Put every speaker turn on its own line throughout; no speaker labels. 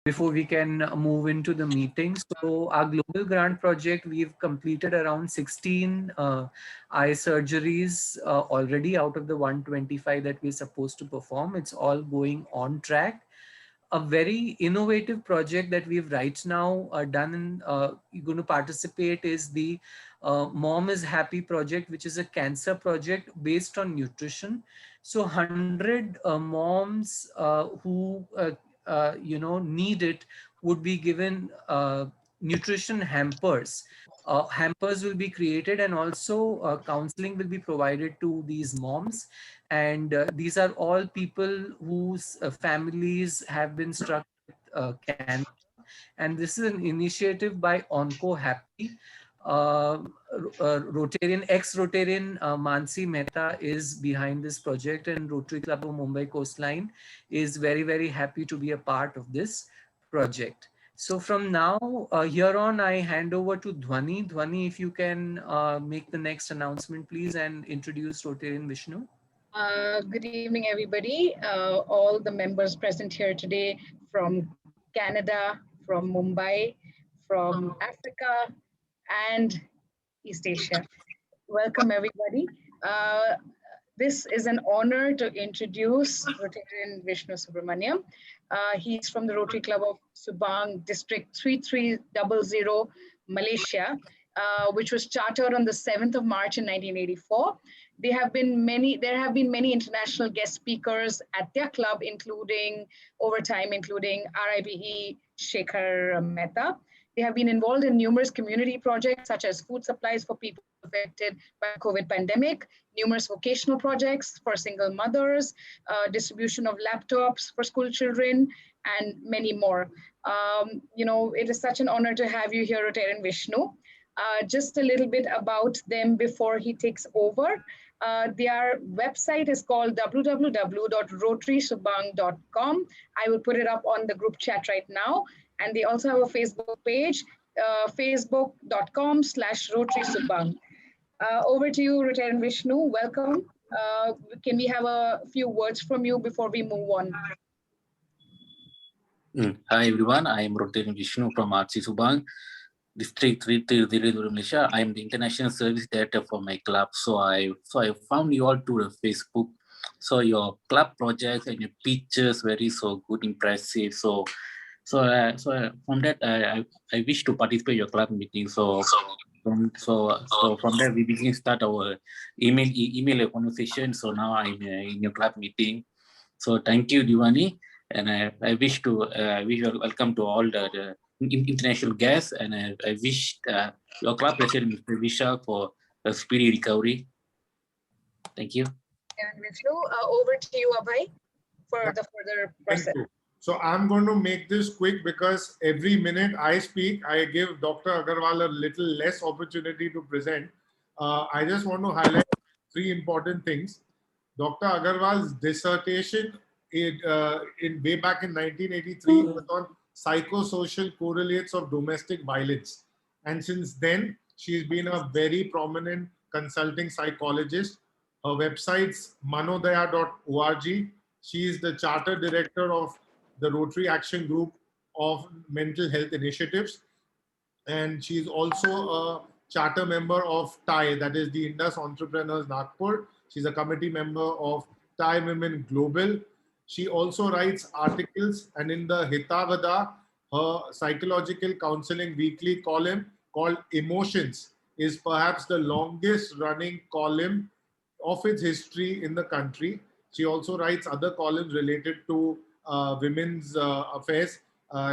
before we can move into the meeting. So our global grant project, we've completed around 16 eye surgeries already out of the 125 that we're supposed to perform. It's all going on track. A very innovative project that we've right now done and going to participate is the Mom is Happy project, which is a cancer project based on nutrition. So 100 moms who need it would be given nutrition hampers. Hampers will be created, and also counseling will be provided to these moms. And these are all people whose families have been struck with cancer. And this is an initiative by Onco Happy. Rotarian, ex-Rotarian Mansi Mehta is behind this project, and Rotary Club of Mumbai Coastline is very, very happy to be a part of this project. So from now, here on, I hand over to Dhwani. Dhwani, if you can make the next announcement, please, and introduce Rotarian Vishnu.
Good evening, everybody. All the members present here today from Canada, from Mumbai, from Africa, and East Asia. Welcome, everybody. This is an honor to introduce Rotarian Vishnu Subramaniam. He's from the Rotary Club of Subang, District 3300, Malaysia, which was chartered on the 7th of March in 1984. There have been many international guest speakers at their club, including RIBE Shekhar Mehta. They have been involved in numerous community projects such as food supplies for people affected by the COVID pandemic, numerous vocational projects for single mothers, distribution of laptops for school children, and many more. It is such an honor to have you here, Rotarian Vishnu. Just a little bit about them before he takes over. Their website is called www.rotarysubang.com. I will put it up on the group chat right now. And they also have a Facebook page, facebook.com/RotarySubang. Over to you, Rotarian Vishnu. Welcome. Can we have a few words from you before we move on?
Hi, everyone. I am Rotarian Vishnu from RC Subang, District 3300, Malaysia. I am the International Service Director for my club. So I found you all to the Facebook. So your club projects and your pictures very so good, impressive. So from that I wish to participate in your club meeting. So from that we begin start our email conversation. So now I'm in your club meeting. So thank you, Diwani, and I wish you welcome to all the international guests, and I wish your club president, Mr. Vishal, for a speedy recovery. Thank you.
And Vishnu, over to you, Abhay, for the further process.
So I'm going to make this quick because every minute I speak, I give Dr. Aggarwal a little less opportunity to present. I just want to highlight three important things. Dr. Aggarwal's dissertation way back in 1983 was on psychosocial correlates of domestic violence. And since then, she's been a very prominent consulting psychologist. Her website's manodaya.org. She is the charter director of the Rotary Action Group of Mental Health Initiatives. And she's also a charter member of TIE, that is the Indus Entrepreneurs Nagpur. She's a committee member of TIE Women Global. She also writes articles, and in the Hitavada, her psychological counseling weekly column called Emotions is perhaps the longest running column of its history in the country. She also writes other columns related to women's affairs.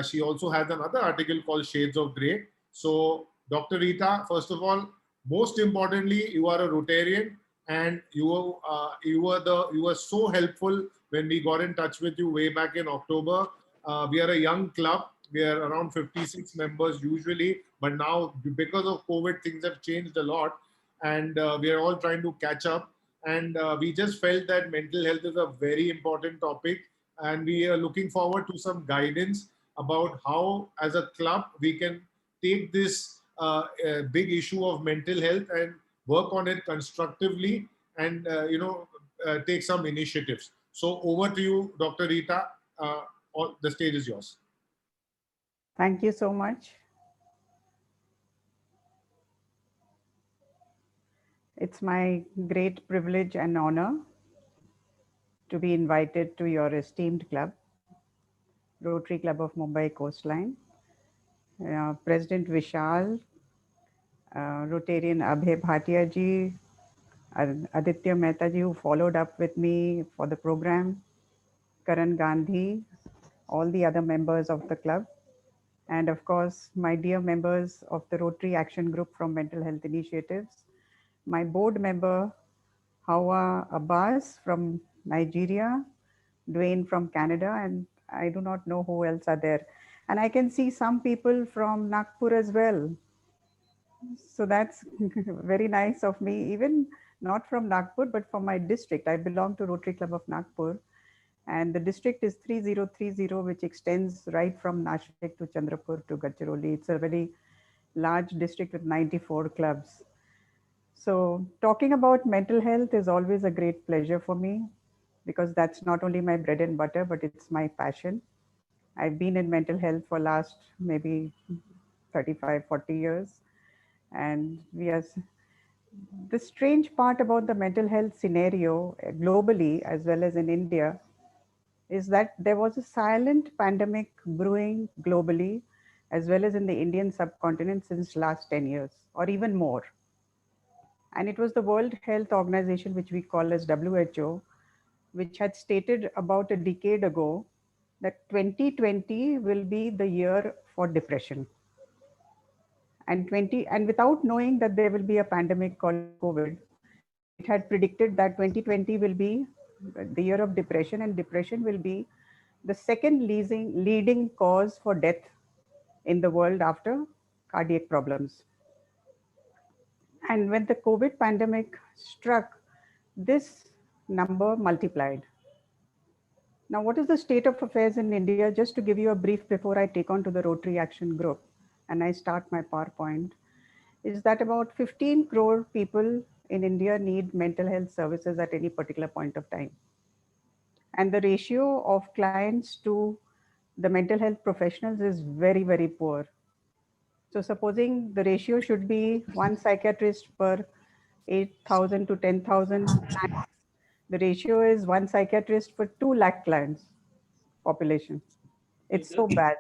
She also has another article called Shades of Grey. So Dr. Rita, first of all, most importantly, you are a Rotarian, and you were so helpful when we got in touch with you way back in October. We are a young club. We are around 56 members usually, but now because of COVID, things have changed a lot, and we are all trying to catch up. And we just felt that mental health is a very important topic, and we are looking forward to some guidance about how, as a club, we can take this big issue of mental health and work on it constructively, and take some initiatives. So over to you, Dr. Rita. The stage is yours.
Thank you so much. It's my great privilege and honor to be invited to your esteemed club, Rotary Club of Mumbai Coastline. President Vishal, Rotarian Abhay Bhatia ji, Aditya Mehta ji, who followed up with me for the program, Karan Gandhi, all the other members of the club, and of course, my dear members of the Rotary Action Group from Mental Health Initiatives, my board member, Hawa Abbas from Nigeria, Dwayne from Canada, and I do not know who else are there. And I can see some people from Nagpur as well. So that's very nice of me, even not from Nagpur, but from my district. I belong to Rotary Club of Nagpur, and the district is 3030, which extends right from Nashik to Chandrapur to Gadchiroli. It's a very large district with 94 clubs. So talking about mental health is always a great pleasure for me because that's not only my bread and butter, but it's my passion. I've been in mental health for last maybe 35, 40 years. And the strange part about the mental health scenario globally as well as in India is that there was a silent pandemic brewing globally as well as in the Indian subcontinent since last 10 years or even more. And it was the World Health Organization, which we call as WHO, which had stated about a decade ago that 2020 will be the year for depression. And without knowing that there will be a pandemic called COVID, it had predicted that 2020 will be the year of depression, and depression will be the second leading cause for death in the world after cardiac problems. And when the COVID pandemic struck, this number multiplied. Now, what is the state of affairs in India? Just to give you a brief before I take on to the Rotary Action Group and I start my PowerPoint, is that about 15 crore people in India need mental health services at any particular point of time. And the ratio of clients to the mental health professionals is very, very poor. So supposing the ratio should be one psychiatrist per 8,000 to 10,000 clients, the ratio is one psychiatrist for 2 lakh clients population. It's so bad,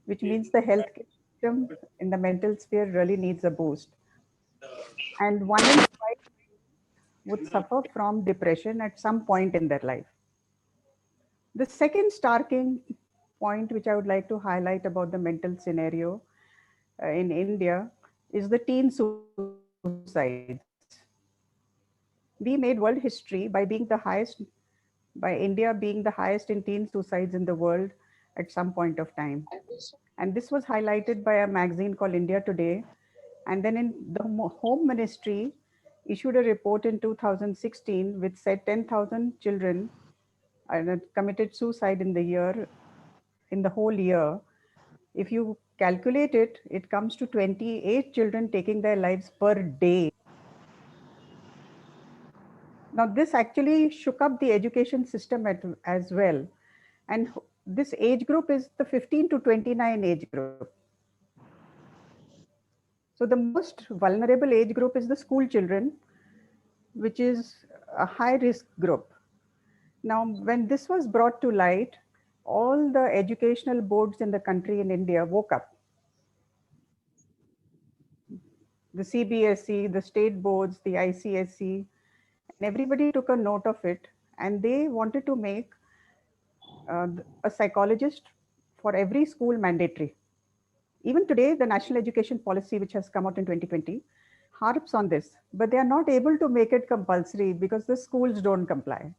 which means the healthcare system in the mental sphere really needs a boost. And 1 in 5 would suffer from depression at some point in their life. The second starking point, which I would like to highlight about the mental scenario in India, is the teen suicides. We made world history by India being the highest in teen suicides in the world at some point of time. And this was highlighted by a magazine called India Today. And then in the Home Ministry issued a report in 2016 which said 10,000 children committed suicide in the whole year. If you calculate it, it comes to 28 children taking their lives per day. Now, this actually shook up the education system as well. And this age group is the 15 to 29 age group. So the most vulnerable age group is the school children, which is a high risk group. Now, when this was brought to light, all the educational boards in the country in India woke up. The CBSE, the state boards, the ICSE, and everybody took a note of it. And they wanted to make a psychologist for every school mandatory. Even today, the national education policy, which has come out in 2020, harps on this, but they are not able to make it compulsory because the schools don't comply.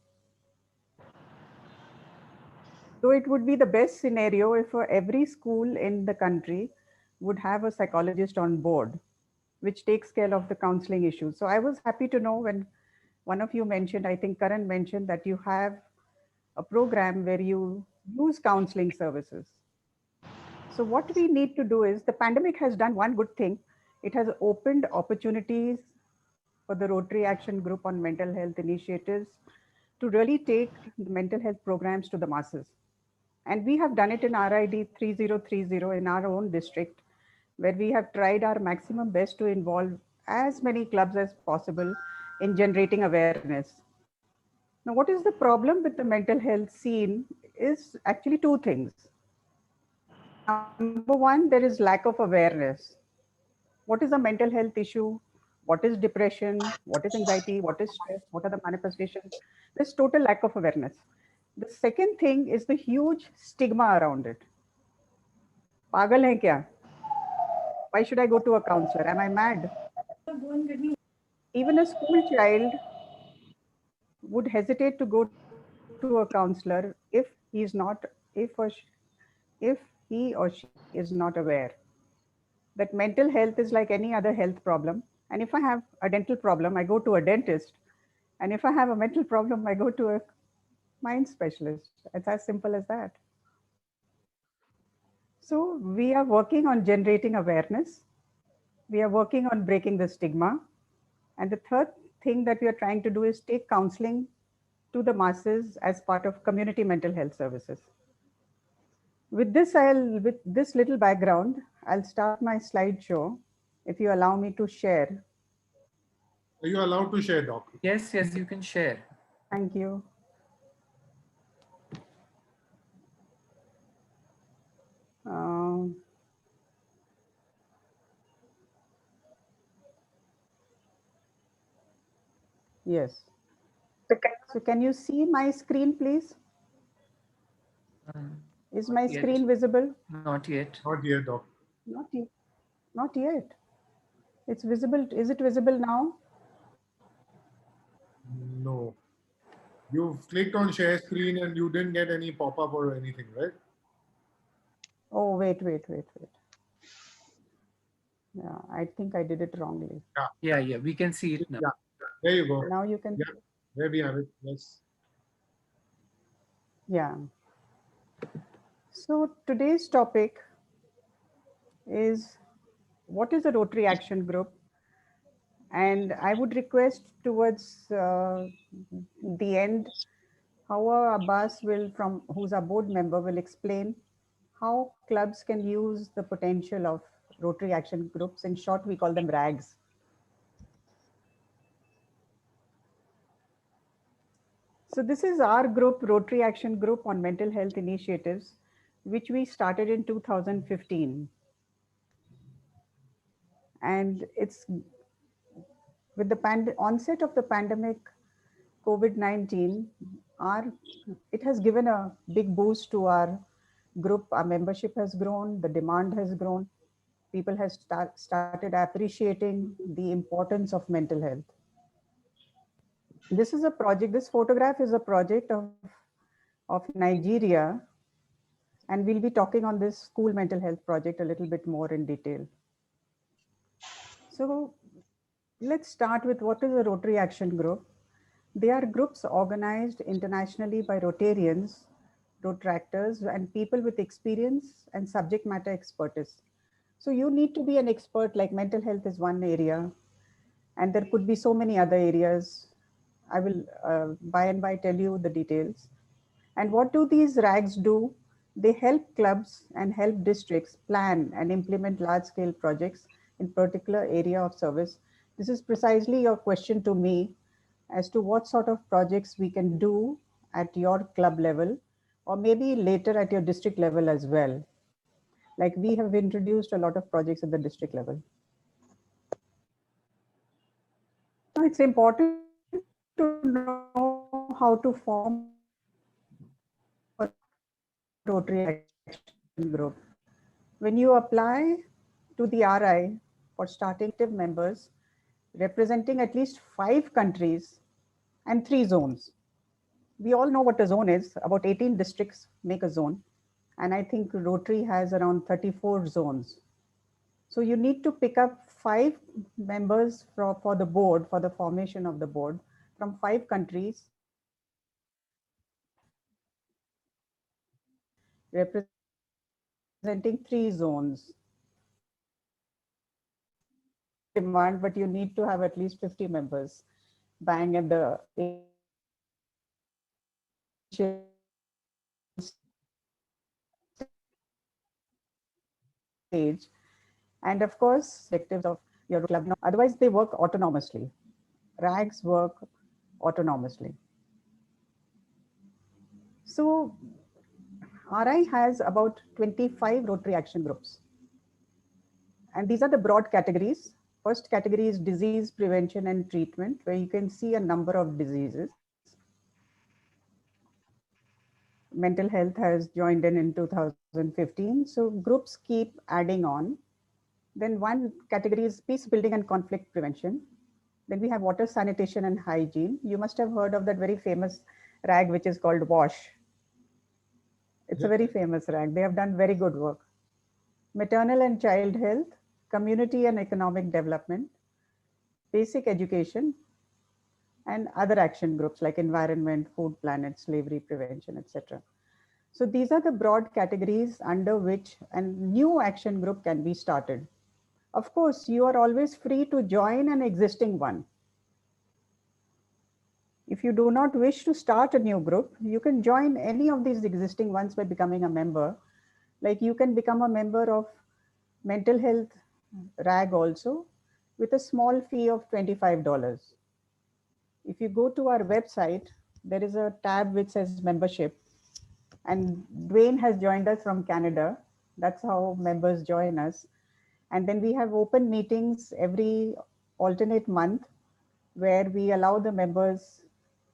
So it would be the best scenario if every school in the country would have a psychologist on board, which takes care of the counseling issues. So I was happy to know when one of you mentioned, I think Karan mentioned, that you have a program where you use counseling services. So what we need to do is, the pandemic has done one good thing. It has opened opportunities for the Rotary Action Group on mental health initiatives to really take the mental health programs to the masses. And we have done it in RID 3030 in our own district, where we have tried our maximum best to involve as many clubs as possible in generating awareness. Now, what is the problem with the mental health scene is actually two things. Number one, there is lack of awareness. What is a mental health issue? What is depression? What is anxiety? What is stress? What are the manifestations? There's total lack of awareness. The second thing is the huge stigma around it. Pagal hai kya? Why should I go to a counselor? Am I mad? Even a school child would hesitate to go to a counselor if he's not, if he or she is not aware that mental health is like any other health problem. And if I have a dental problem, I go to a dentist. And if I have a mental problem, I go to a mind specialist. It's as simple as that. So we are working on generating awareness. We are working on breaking the stigma. And the third thing that we are trying to do is take counseling to the masses as part of community mental health services. With this little background, I'll start my slideshow if you allow me to share.
Are you allowed to share, Doc?
Yes, yes, you can share.
Thank you. Um, yes. So can you see my screen, please? Is my
Yet.
screen visible?
Not yet.
Not yet, Doc.
Not yet. Not yet. It's visible. Is it visible now?
No. You've clicked on share screen and you didn't get any pop-up or anything, right?
Oh, wait. Yeah, I think I did it wrongly.
Yeah, we can see it now.
Yeah. There you go.
Now you can.
Yeah. There we have it. Yes.
Yeah. So today's topic is what is a Rotary Action Group? And I would request towards the end, Hawa Abbas will, from who's our board member, will explain how clubs can use the potential of Rotary Action Groups. In short, we call them RAGs. So this is our group, Rotary Action Group on Mental Health Initiatives, which we started in 2015. And it's with the onset of the pandemic, COVID-19, it has given a big boost to our group. Our membership has grown, the demand has grown. People have started appreciating the importance of mental health. This is a project, this photograph is a project of Nigeria, and we'll be talking on this school mental health project a little bit more in detail. So let's start with what is a Rotary Action Group. They are groups organized internationally by Rotarians, Rotractors, and people with experience and subject matter expertise. So you need to be an expert, like mental health is one area, and there could be so many other areas. I will by and by tell you the details. And what do these RAGs do? They help clubs and help districts plan and implement large-scale projects in particular area of service. This is precisely your question to me as to what sort of projects we can do at your club level, or maybe later at your district level as well. Like we have introduced a lot of projects at the district level. Now it's important to know how to form a Rotary Action Group. When you apply to the RI for starting members representing at least 5 countries and 3 zones. We all know what a zone is. About 18 districts make a zone. And I think Rotary has around 34 zones. So you need to pick up 5 members for the board, for the formation of the board from 5 countries representing 3 zones. Demand, but you need to have at least 50 members bang at the initial stage. stage. And of course, objectives of your club. Otherwise, they work autonomously. RAGs work autonomously. So RI has about 25 Rotary Action Groups. And these are the broad categories. First category is disease prevention and treatment, where you can see a number of diseases. Mental health has joined in 2015. So groups keep adding on. Then one category is peace building and conflict prevention. Then we have water sanitation and hygiene. You must have heard of that very famous rag, which is called WASH. It's a very famous rag. They have done very good work. Maternal and child health, community and economic development, basic education, and other action groups like environment, food, planet, slavery prevention, etc. So these are the broad categories under which a new action group can be started. Of course, you are always free to join an existing one. If you do not wish to start a new group, you can join any of these existing ones by becoming a member. Like you can become a member of mental health RAG also with a small fee of $25. If you go to our website, there is a tab which says membership. And Dwayne has joined us from Canada. That's how members join us. And then we have open meetings every alternate month where we allow the members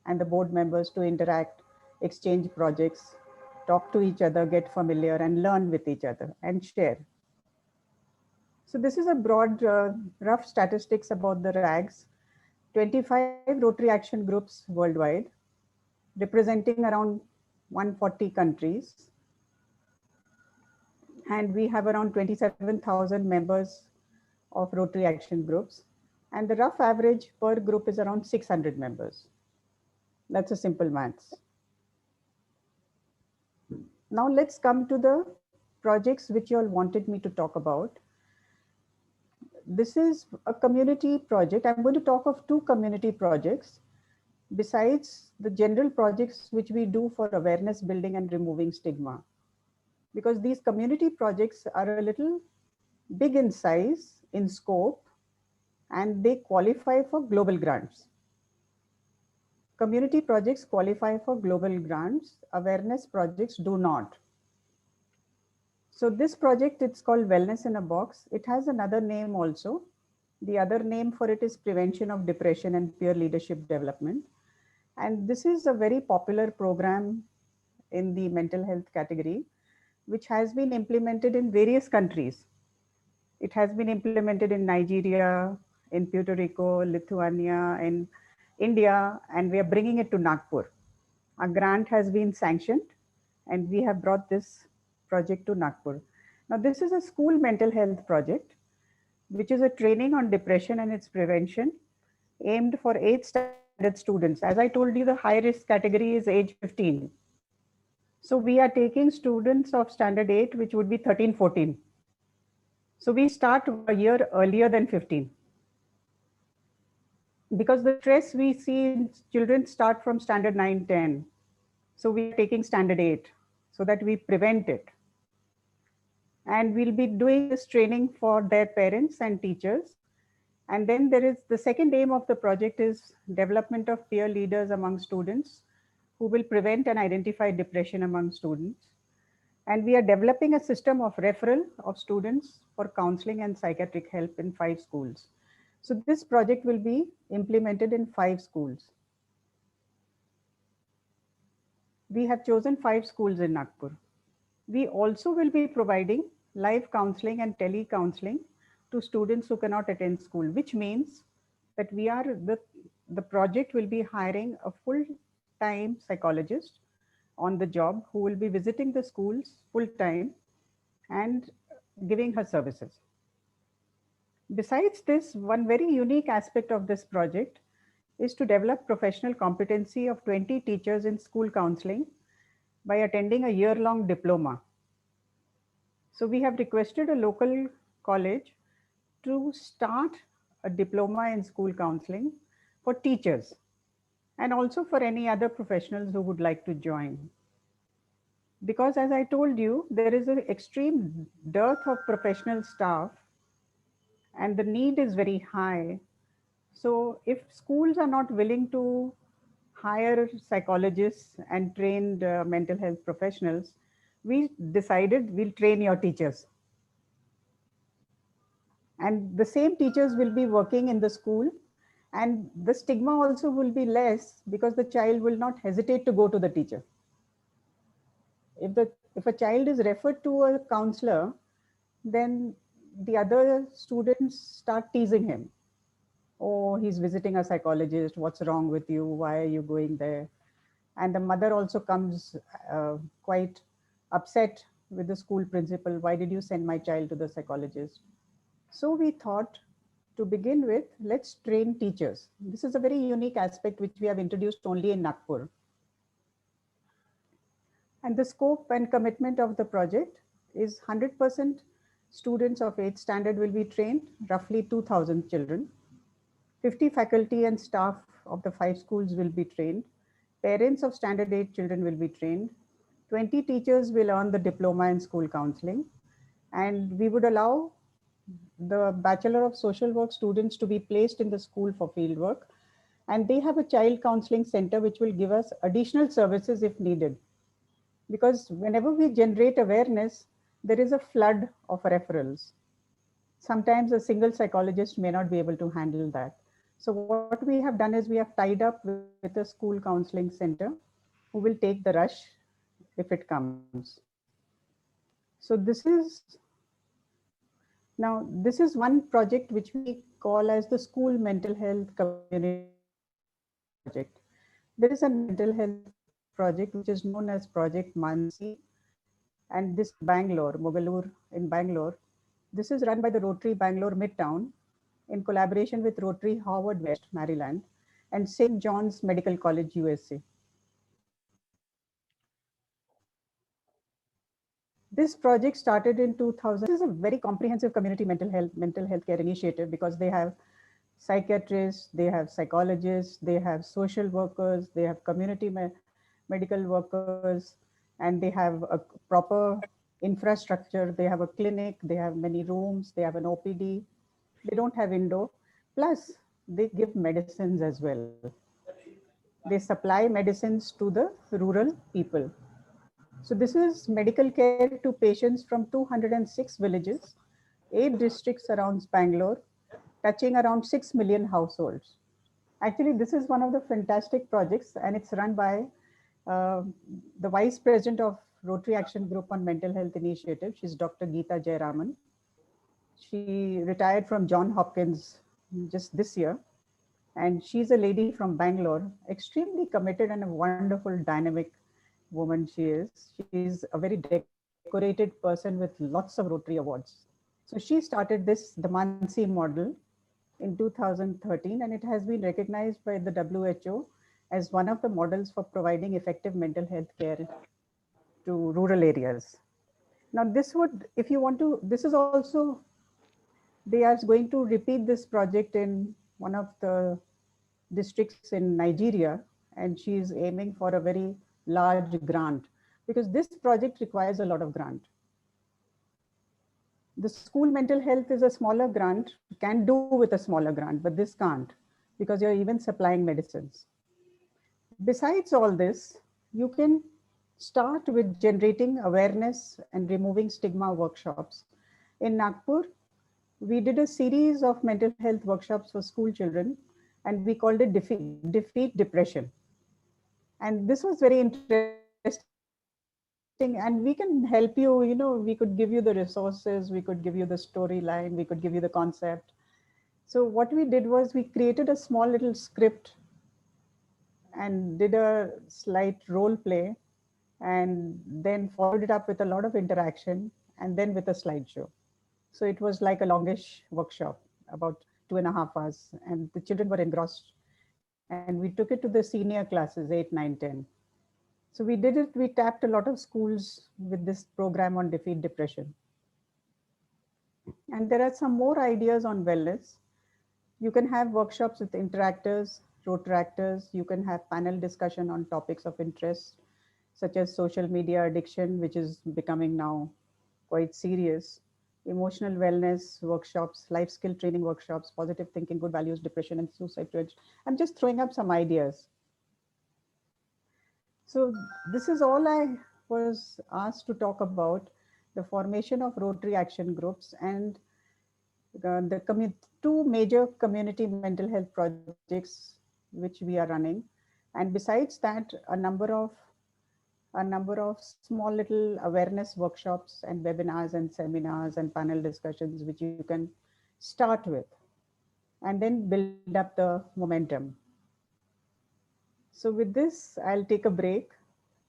and the board members to interact, exchange projects, talk to each other, get familiar and learn with each other and share. So this is a broad, rough statistics about the RAGs. 25 Rotary Action Groups worldwide, representing around 140 countries. And we have around 27,000 members of Rotary Action Groups. And the rough average per group is around 600 members. That's a simple maths. Now let's come to the projects which you all wanted me to talk about. This is a community project. I'm going to talk of two community projects besides the general projects which we do for awareness building and removing stigma. Because these community projects are a little big in size, in scope, and they qualify for global grants. Community projects qualify for global grants, awareness projects do not. So this project, it's called Wellness in a Box. It has another name also. The other name for it is Prevention of Depression and Peer Leadership Development. And this is a very popular program in the mental health category, which has been implemented in various countries. It has been implemented in Nigeria, in Puerto Rico, Lithuania, in India, and we are bringing it to Nagpur. A grant has been sanctioned and we have brought this project to Nagpur. Now this is a school mental health project, which is a training on depression and its prevention aimed for 8th standard students. As I told you, the high risk category is age 15. So we are taking students of standard 8, which would be 13, 14. So we start a year earlier than 15. Because the stress we see in children start from standard 9, 10. So we are taking standard 8 so that we prevent it. And we'll be doing this training for their parents and teachers. And then there is the second aim of the project is development of peer leaders among students who will prevent and identify depression among students. And we are developing a system of referral of students for counseling and psychiatric help in 5 schools. So this project will be implemented in 5 schools. We have chosen 5 schools in Nagpur. We also will be providing live counseling and tele-counseling to students who cannot attend school, which means that the project will be hiring a full-time psychologist on the job who will be visiting the schools full-time and giving her services. Besides this, one very unique aspect of this project is to develop professional competency of 20 teachers in school counseling by attending a year-long diploma. So we have requested a local college to start a diploma in school counseling for teachers and also for any other professionals who would like to join. Because as I told you, there is an extreme dearth of professional staff and the need is very high. So if schools are not willing to hire psychologists and trained mental health professionals, we decided we'll train your teachers. And the same teachers will be working in the school, and the stigma also will be less because the child will not hesitate to go to the teacher. If a child is referred to a counselor, then the other students start teasing him. Oh, he's visiting a psychologist. What's wrong with you? Why are you going there? And the mother also comes quite upset with the school principal. Why did you send my child to the psychologist? So we thought, to begin with, let's train teachers. This is a very unique aspect which we have introduced only in Nagpur. And the scope and commitment of the project is 100% students of 8th standard will be trained, roughly 2,000 children. 50 faculty and staff of the 5 schools will be trained. Parents of standard 8 children will be trained. 20 teachers will earn the diploma in school counseling. And we would allow the Bachelor of Social Work students to be placed in the school for field work. And they have a child counseling center which will give us additional services if needed. Because whenever we generate awareness, there is a flood of referrals. Sometimes a single psychologist may not be able to handle that. So what we have done is we have tied up with a school counseling center who will take the rush if it comes. So this is one project which we call as the School Mental Health Community Project. There is a national mental health project which is known as Project Mansi, and this is in Bangalore, Mogalur in Bangalore. This is run by the Rotary Bangalore Midtown in collaboration with Rotary Howard West, Maryland, and St. John's Medical College, USA. This project started in 2000. This is a very comprehensive community mental health care initiative because they have psychiatrists, they have psychologists, they have social workers, they have medical workers, and they have a proper infrastructure. They have a clinic, they have many rooms, they have an OPD. They don't have indoor. Plus, they give medicines as well. They supply medicines to the rural people. So this is medical care to patients from 206 villages, 8 districts around Bangalore, touching around 6 million households. Actually, this is one of the fantastic projects, and it's run by uh, the Vice President of Rotary Action Group on Mental Health Initiative. She's Dr. Geeta Jayaraman. She retired from John Hopkins just this year. And she's a lady from Bangalore, extremely committed and a wonderful, dynamic woman she is. She's a very decorated person with lots of Rotary awards. So she started this, the Mansi model, in 2013, and it has been recognized by the WHO as one of the models for providing effective mental health care to rural areas. Now, this would, if you want to, this is also, they are going to repeat this project in one of the districts in Nigeria, and she is aiming for a very large grant because this project requires a lot of grant. The school mental health is a smaller grant, can do with a smaller grant, but this can't because you're even supplying medicines. Besides all this, you can start with generating awareness and removing stigma workshops. In Nagpur, we did a series of mental health workshops for school children, and we called it Defeat Depression. And this was very interesting, and we can help you, we could give you the resources, we could give you the storyline, we could give you the concept. So what we did was we created a small little script and did a slight role play and then followed it up with a lot of interaction and then with a slideshow. So it was like a longish workshop, about 2.5 hours, and the children were engrossed. And we took it to the senior classes, 8, 9, 10. So we did it, we tapped a lot of schools with this program on defeat depression. And there are some more ideas on wellness. You can have workshops with interactors, rotaractors. You can have panel discussion on topics of interest. such as social media addiction, which is becoming now quite serious, emotional wellness workshops, life skill training workshops, positive thinking, good values, depression, and suicide prevention. I'm just throwing up some ideas. So this is all I was asked to talk about, the formation of Rotary Action Groups and two major community mental health projects which we are running. And besides that, a number of small little awareness workshops and webinars and seminars and panel discussions which you can start with and then build up the momentum. So with this, I'll take a break,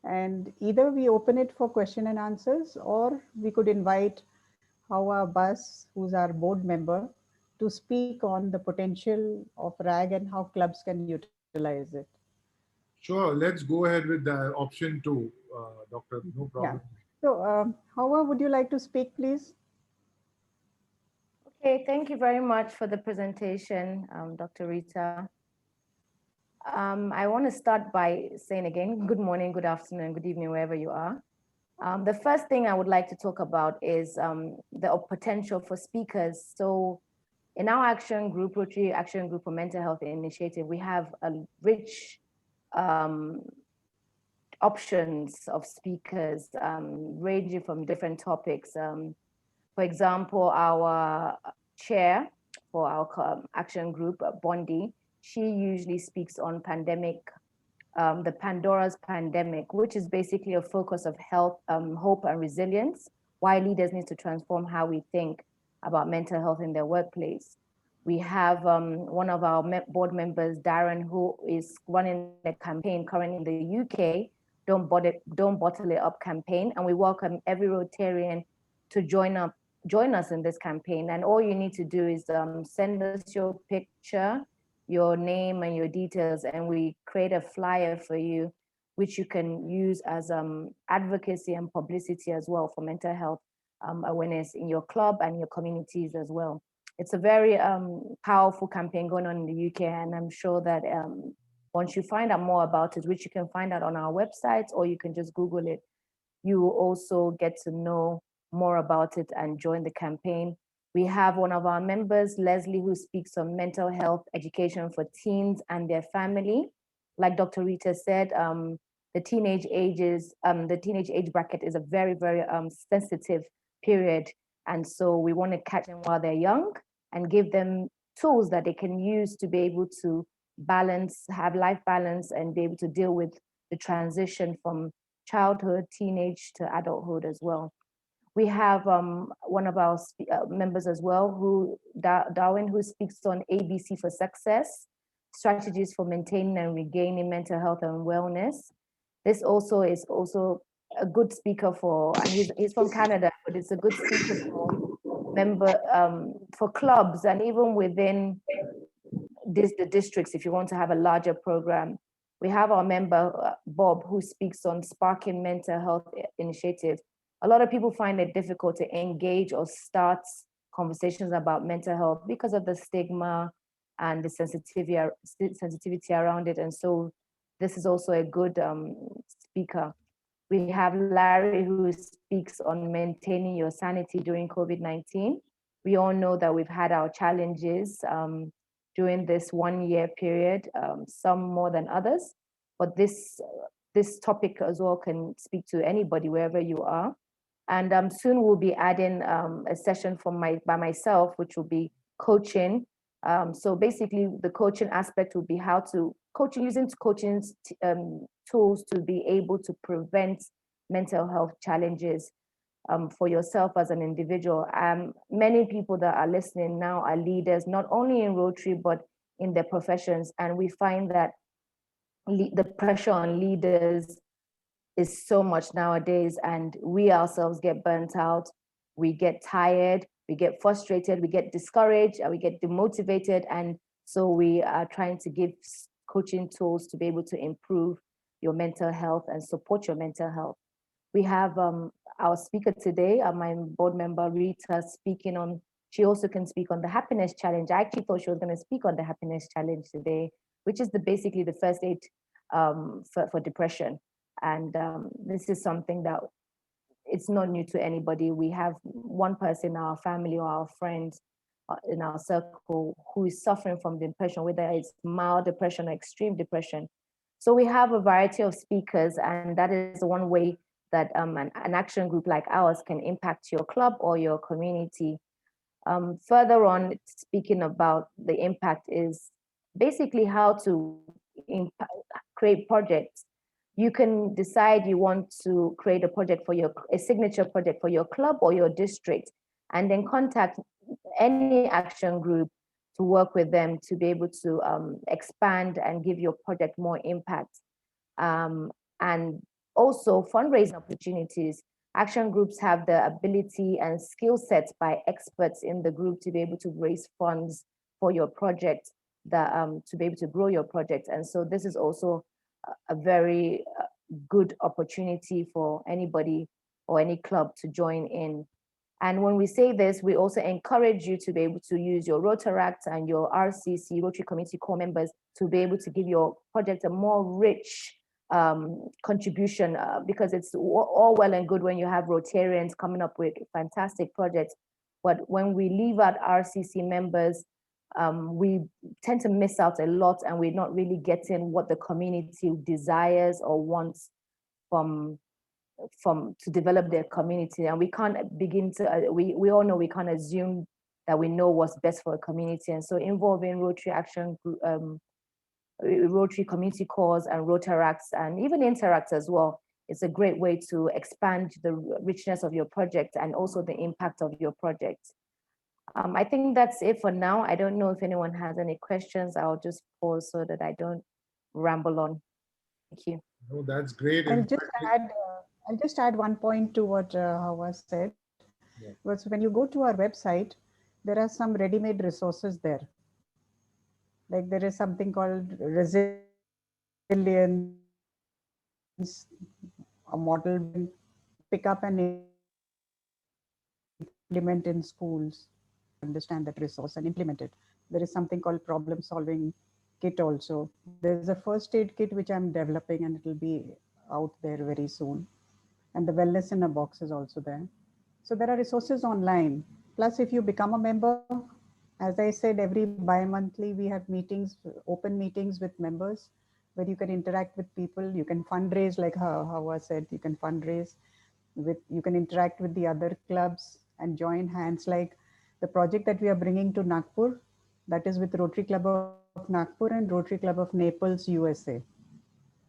and either we open it for question and answers, or we could invite Hawa Bas, who's our board member, to speak on the potential of RAG and how clubs can utilize it.
Sure, let's go ahead with the option two, Doctor. No
Yeah.
problem.
So, Hawa, would you like to speak, please?
Okay, thank you very much for the presentation, Dr. Rita. I want to start by saying again, good morning, good afternoon, good evening, wherever you are. The first thing I would like to talk about is the potential for speakers. So in our action group, Rotary Action Group for Mental Health Initiative, we have a rich options of speakers ranging from different topics. For example, our chair for our action group, Bondi, she usually speaks on pandemic, the Pandora's pandemic, which is basically a focus of health, hope, and resilience, why leaders need to transform how we think about mental health in their workplace. We have one of our board members, Darren, who is running a campaign currently in the UK, Don't Bottle It Up campaign, and we welcome every Rotarian to join us in this campaign. And all you need to do is send us your picture, your name, and your details, and we create a flyer for you, which you can use as advocacy and publicity as well for mental health awareness in your club and your communities as well. It's a very powerful campaign going on in the UK, and I'm sure that once you find out more about it, which you can find out on our website, or you can just Google it, you will also get to know more about it and join the campaign. We have one of our members, Leslie, who speaks on mental health education for teens and their family. Like Dr. Rita said, the teenage age bracket is a very, very sensitive period. And so we want to catch them while they're young and give them tools that they can use to be able to have life balance, and be able to deal with the transition from childhood, teenage to adulthood as well. We have one of our members as well, Darwin, who speaks on ABC for success, strategies for maintaining and regaining mental health and wellness. This also is also a good speaker and he's from Canada, but it's a good speaker for clubs and even within the districts if you want to have a larger program. We have our member, Bob, who speaks on Sparking Mental Health Initiative. A lot of people find it difficult to engage or start conversations about mental health because of the stigma and the sensitivity around it. And so this is also a good speaker. We have Larry, who speaks on maintaining your sanity during COVID-19. We all know that we've had our challenges during this 1 year period, some more than others, but this topic as well can speak to anybody wherever you are. And soon we'll be adding a session by myself, which will be coaching. So basically the coaching aspect will be using coaching tools to be able to prevent mental health challenges for yourself as an individual. Many people that are listening now are leaders, not only in Rotary, but in their professions. And we find that the pressure on leaders is so much nowadays, and we ourselves get burnt out, we get tired, we get frustrated, we get discouraged, we get demotivated. And so we are trying to give coaching tools to be able to improve your mental health and support your mental health. We have our speaker today, my board member, Rita, she also can speak on the happiness challenge. I actually thought she was going to speak on the happiness challenge today, which is basically the first aid for depression. And this is something that it's not new to anybody. We have one person in our family or our friends in our circle who is suffering from depression, whether it's mild depression or extreme depression. So we have a variety of speakers, and that is one way that an action group like ours can impact your club or your community. Further on, speaking about the impact is basically how to create projects. You can decide you want to create a signature project for your club or your district, and then contact any action group to work with them to be able to expand and give your project more impact. And also fundraising opportunities. Action groups have the ability and skill sets by experts in the group to be able to raise funds for your project, to be able to grow your project. And so this is also a very good opportunity for anybody or any club to join in. And when we say this, we also encourage you to be able to use your Rotaract and your RCC, Rotary Community Core members, to be able to give your project a more rich contribution, because it's all well and good when you have Rotarians coming up with fantastic projects. But when we leave out RCC members, we tend to miss out a lot, and we're not really getting what the community desires or wants from to develop their community. And we can't begin to we all know we can't assume that we know what's best for a community. And so involving Rotary Action Group, Rotary Community Cores and Rotaracts, and even Interact as well, it's a great way to expand the richness of your project and also the impact of your project. I think that's it for now. I don't know if anyone has any questions. I'll just pause so that I don't ramble on. Thank you.
Oh, that's great.
I'll just add one point to what Hawa said.
Yeah.
Was when you go to our website, there are some ready-made resources there. Like there is something called resilience, a model pick up and implement in schools. Understand that resource and implement it. There is something called problem solving kit also. There's a first aid kit which I'm developing, and it will be out there very soon. And the wellness in a box is also there. So there are resources online. Plus, if you become a member, as I said, every bi-monthly we have meetings, open meetings with members, where you can interact with people. You can fundraise, like Hawa said, you can fundraise you can interact with the other clubs and join hands. Like the project that we are bringing to Nagpur, that is with Rotary Club of Nagpur and Rotary Club of Naples, USA.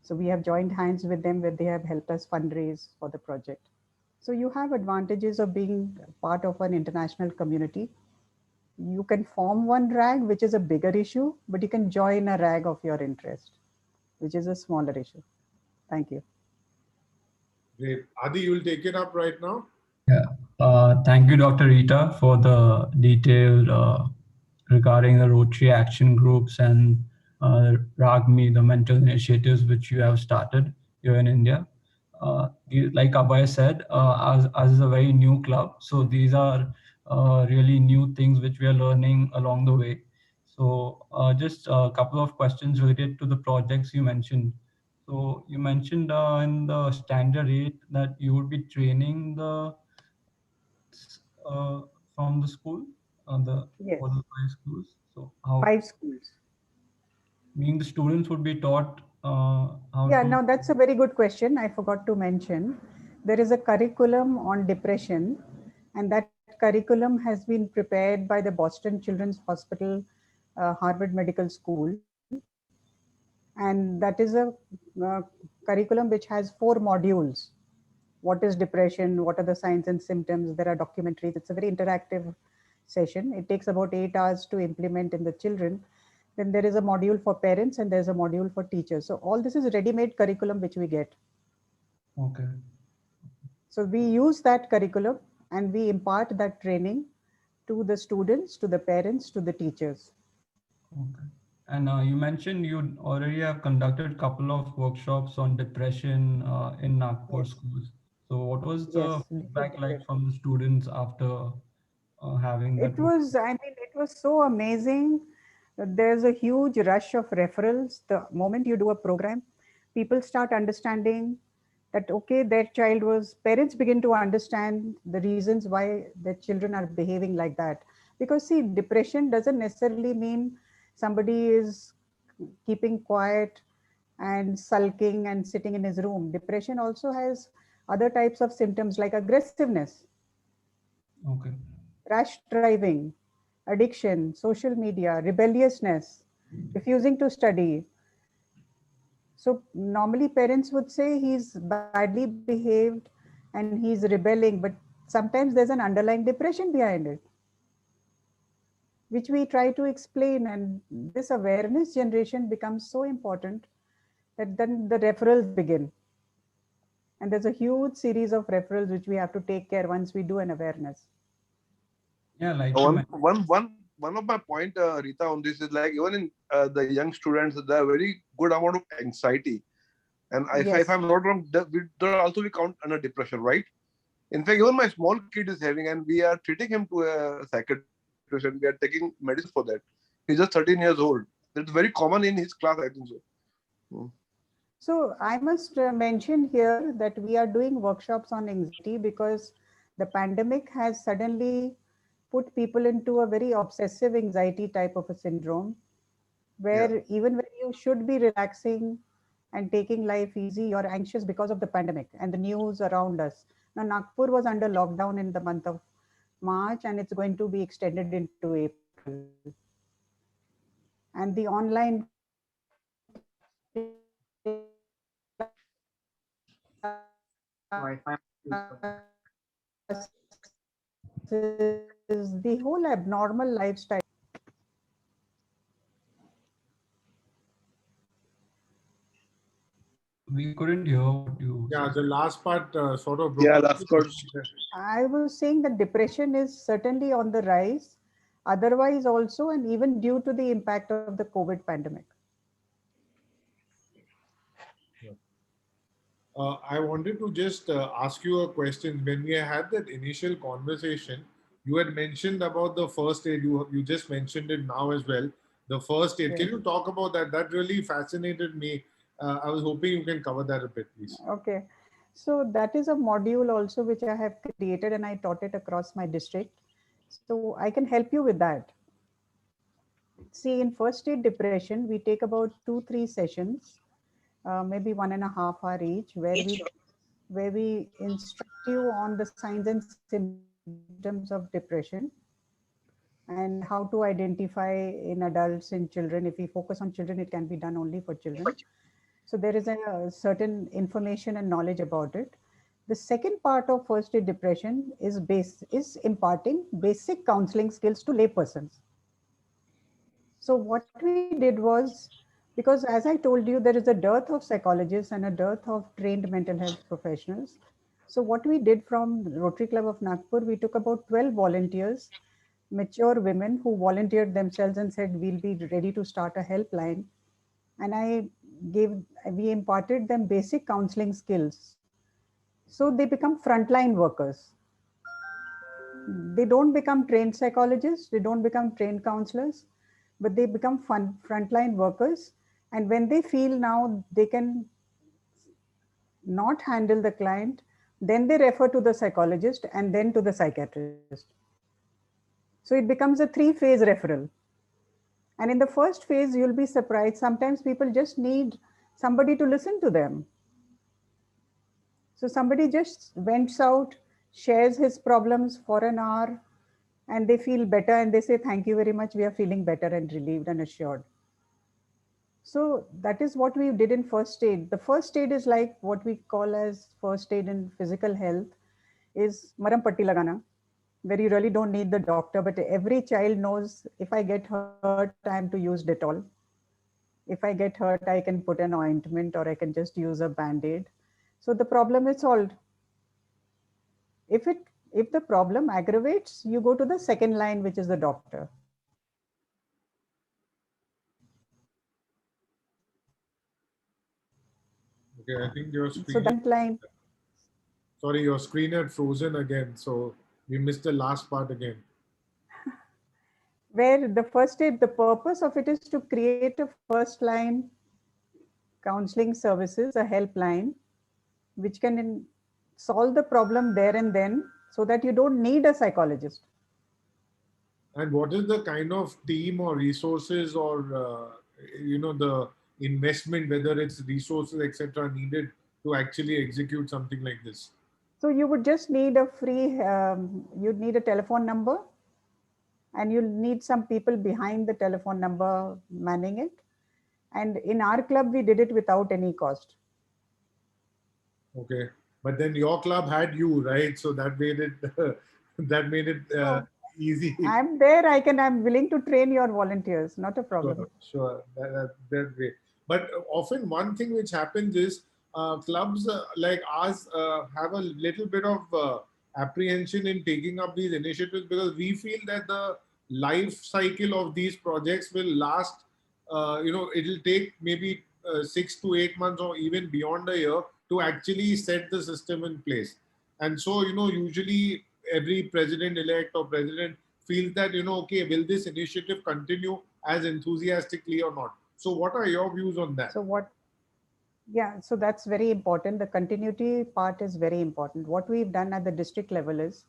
So we have joined hands with them where they have helped us fundraise for the project. So you have advantages of being part of an international community. You can form one RAG, which is a bigger issue, but you can join a RAG of your interest, which is a smaller issue. Thank you.
Great. Adi, you'll take it up right now.
Yeah. Thank you, Dr. Rita, for the detailed regarding the Rotary Action Groups and RAGMHI, the mental initiatives which you have started here in India. Like Abhay said, as is a very new club, so these are really new things which we are learning along the way. So just a couple of questions related to the projects you mentioned. So you mentioned in the standard 8 that you would be training the from the school,
Yes.
for the 5 schools. So how
5 schools.
meaning the students would be taught how
Yeah,
to.
now that's a very good question. I forgot to mention. There is a curriculum on depression, and that curriculum has been prepared by the Boston Children's Hospital, Harvard Medical School. And that is a curriculum which has 4 modules. What is depression? What are the signs and symptoms? There are documentaries. It's a very interactive session. It takes about 8 hours to implement in the children. Then there is a module for parents and there's a module for teachers. So all this is ready-made curriculum which we get.
Okay.
So we use that curriculum and we impart that training to the students, to the parents, to the teachers.
Okay. And you mentioned you already have conducted a couple of workshops on depression in Nagpur
Yes.
schools. So what was
Yes.
the feedback like from the students after having that?
It was, I mean, it was so amazing. There's a huge rush of referrals. The moment you do a program, people start understanding. that, okay, their child was, parents begin to understand the reasons why their children are behaving like that. Because see, depression doesn't necessarily mean somebody is keeping quiet and sulking and sitting in his room. Depression also has other types of symptoms like aggressiveness,
Okay.
rash driving, addiction, social media, rebelliousness, refusing to study. So normally parents would say he's badly behaved and he's rebelling, but sometimes there's an underlying depression behind it, which we try to explain. And this awareness generation becomes so important that then the referrals begin. And there's a huge series of referrals which we have to take care once we do an awareness.
Yeah, like you
One,
mentioned.
one of my point, Rita, on this is like even in the young students, there are very good amount of anxiety. And if
Yes.
I'm not wrong, there also we count under depression, right? In fact, even my small kid is having, and we are treating him to a psychiatrist, and we are taking medicine for that. He's just 13 years old. That's very common in his class, I think so. Hmm.
So I must mention here that we are doing workshops on anxiety because the pandemic has suddenly put people into a very obsessive anxiety type of a syndrome,
Yeah.
where even when you should be relaxing and taking life easy, you're anxious because of the pandemic and the news around us. Now, Nagpur was under lockdown in the month of March, and it's going to be extended into April. And the online classes, the
Wi-Fi is
the whole abnormal lifestyle.
We couldn't hear what you
Yeah,
said.
the last part sort of broke
Yeah,
up.
that's good.
I was saying that depression is certainly on the rise, otherwise also, and even due to the impact of the COVID pandemic.
I wanted to just ask you a question. When we had that initial conversation, you had mentioned about the first aid. You just mentioned it now as well. The first aid. Can
Yes.
you talk about that? That really fascinated me. I was hoping you can cover that a bit, please.
Okay. So that is a module also which I have created and I taught it across my district. So I can help you with that. See, in first aid depression, we take about 2-3 sessions, maybe 1.5 hours each, where we instruct you on the signs and symptoms of depression and how to identify in adults, in children. If we focus on children, it can be done only for children. So there is a certain information and knowledge about it. The second part of first aid depression is imparting basic counseling skills to laypersons. So what we did was, because as I told you, there is a dearth of psychologists and a dearth of trained mental health professionals. So what we did from Rotary Club of Nagpur, we took about 12 volunteers, mature women who volunteered themselves and said, we'll be ready to start a helpline. And gave, we imparted them basic counseling skills. So they become frontline workers. They don't become trained psychologists, they don't become trained counselors, but they become frontline workers. And when they feel now they can not handle the client, then they refer to the psychologist and then to the psychiatrist. So it becomes a 3-phase referral. And in the first phase, you'll be surprised. Sometimes people just need somebody to listen to them. So somebody just vents out, shares his problems for an hour, and they feel better and they say, thank you very much. We are feeling better and relieved and assured. So that is what we did in first aid. The first aid is like what we call as first aid in physical health is maram patti lagana, where you really don't need the doctor, but every child knows if I get hurt, I am to use Dettol. If I get hurt, I can put an ointment or I can just use a band-aid. So the problem is solved. If the problem aggravates, you go to the second line, which is the doctor.
Okay, I think your
So
screen.
that line,
Sorry, your screen had frozen again, so we missed the last part again.
where the first aid, the purpose of it is to create a first line counseling services, a helpline, which can solve the problem there and then, so that you don't need a psychologist.
And what is the kind of team or resources or the investment, whether it's resources, etc., needed to actually execute something like this?
So you would just need a free, you'd need a telephone number, and you'll need some people behind the telephone number manning it. And in our club, we did it without any cost.
Okay, but then your club had you, right? So that made it that made it
So
easy.
I'm there. I'm willing to train your volunteers. Not a problem.
Sure. That way. But often one thing which happens is clubs like ours have a little bit of apprehension in taking up these initiatives, because we feel that the life cycle of these projects will last, it'll take maybe 6 to 8 months or even beyond a year to actually set the system in place. And so, usually every president-elect or president feels that, okay, will this initiative continue as enthusiastically or not? So what are your views on that?
Yeah, so that's very important. The continuity part is very important. What we've done at the district level is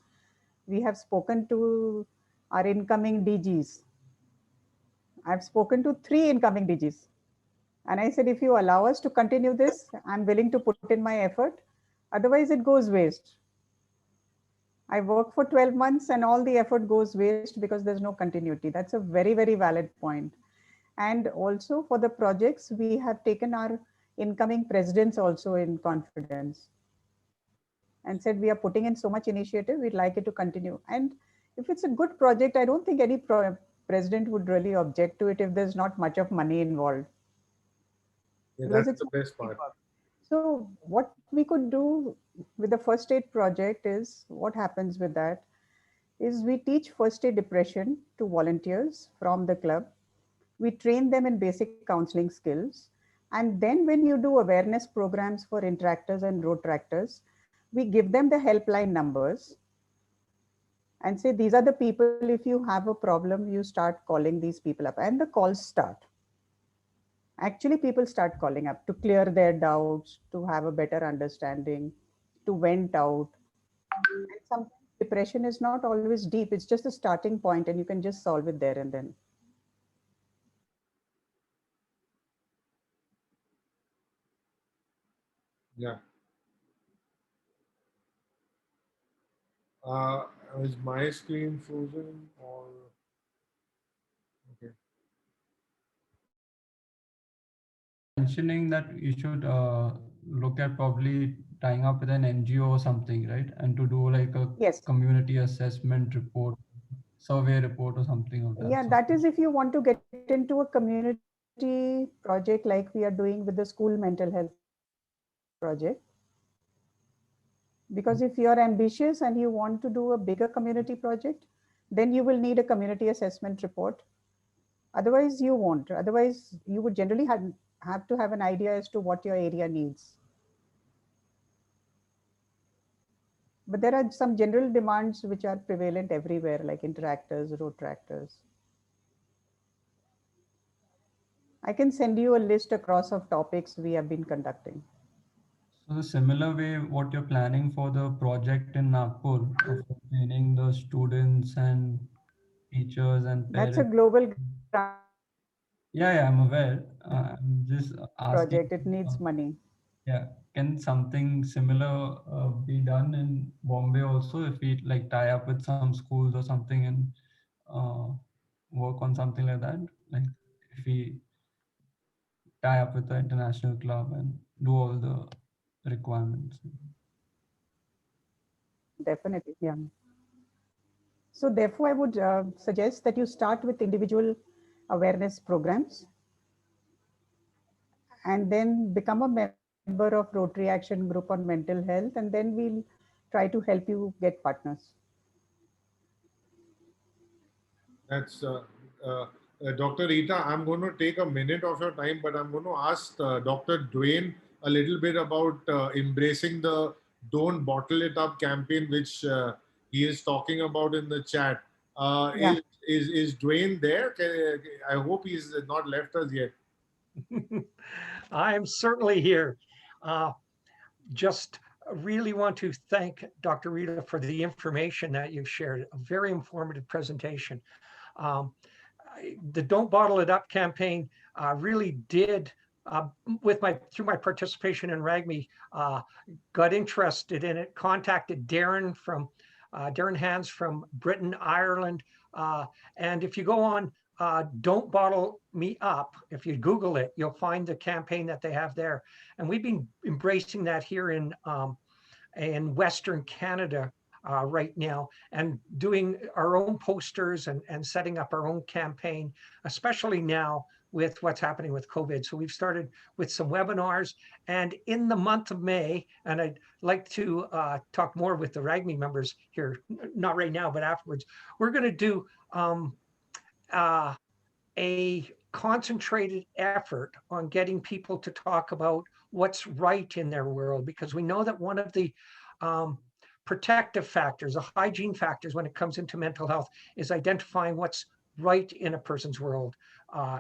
we have spoken to our incoming DGs. I've spoken to 3 incoming DGs. And I said, if you allow us to continue this, I'm willing to put in my effort. Otherwise, it goes waste. I work for 12 months and all the effort goes waste because there's no continuity. That's a very, very valid point. And also for the projects, we have taken our incoming presidents also in confidence and said, we are putting in so much initiative, we'd like it to continue. And if it's a good project, I don't think any president would really object to it if there's not much of money involved.
Yeah, that's the best part.
So what we could do with the first aid project is, what happens with that is we teach first aid depression to volunteers from the club. We train them in basic counseling skills. And then when you do awareness programs for interactors and road tractors, we give them the helpline numbers and say, these are the people, if you have a problem, you start calling these people up, and the calls start. Actually, people start calling up to clear their doubts, to have a better understanding, to vent out. And sometimes depression is not always deep. It's just a starting point and you can just solve it there and then.
Yeah. Is my screen frozen or okay?
Mentioning that you should look at probably tying up with an NGO or something, right? And to do like a community assessment report, survey report or something of that.
Yeah, that is if you want to get into a community project like we are doing with the school mental health project. Because if you are ambitious and you want to do a bigger community project, then you will need a community assessment report. Otherwise, you won't. Otherwise, you would generally have to have an idea as to what your area needs. But there are some general demands which are prevalent everywhere, like interactors, road tractors. I can send you a list across of topics we have been conducting.
So the similar way, what you're planning for the project in Nagpur of training the students and teachers and parents.
That's a global
Yeah, I'm aware. I'm just asking.
project. It needs money.
Yeah, can something similar be done in Bombay also if we like tie up with some schools or something and uh, work on something like that? Like if we tie up with the international club and do all the requirements.
Definitely, yeah. So therefore, I would suggest that you start with individual awareness programs and then become a member of Rotary Action Group on mental health, and then we'll try to help you get partners.
That's Dr. Rita. I'm going to take a minute of your time, but I'm going to ask Dr. Dwayne a little bit about embracing the "Don't Bottle It Up" campaign, which he is talking about in the chat.
Yeah.
Is Dwayne there? I hope he's not left us yet.
I'm certainly here. just really want to thank Dr. Rita for the information that you've shared. A very informative presentation. Um, the Don't Bottle It Up campaign really did, through my participation in RAGMHI, got interested in it, contacted Darren Hands from Britain, Ireland. And if you go on Don't Bottle Me Up, if you Google it, you'll find the campaign that they have there. And we've been embracing that here in Western Canada right now, and doing our own posters and setting up our own campaign, especially now with what's happening with COVID. So we've started with some webinars, and in the month of May, and I'd like to talk more with the RAGMHI members here, not right now, but afterwards, we're going to do a concentrated effort on getting people to talk about what's right in their world, because we know that one of the protective factors, the hygiene factors when it comes into mental health, is identifying what's right in a person's world.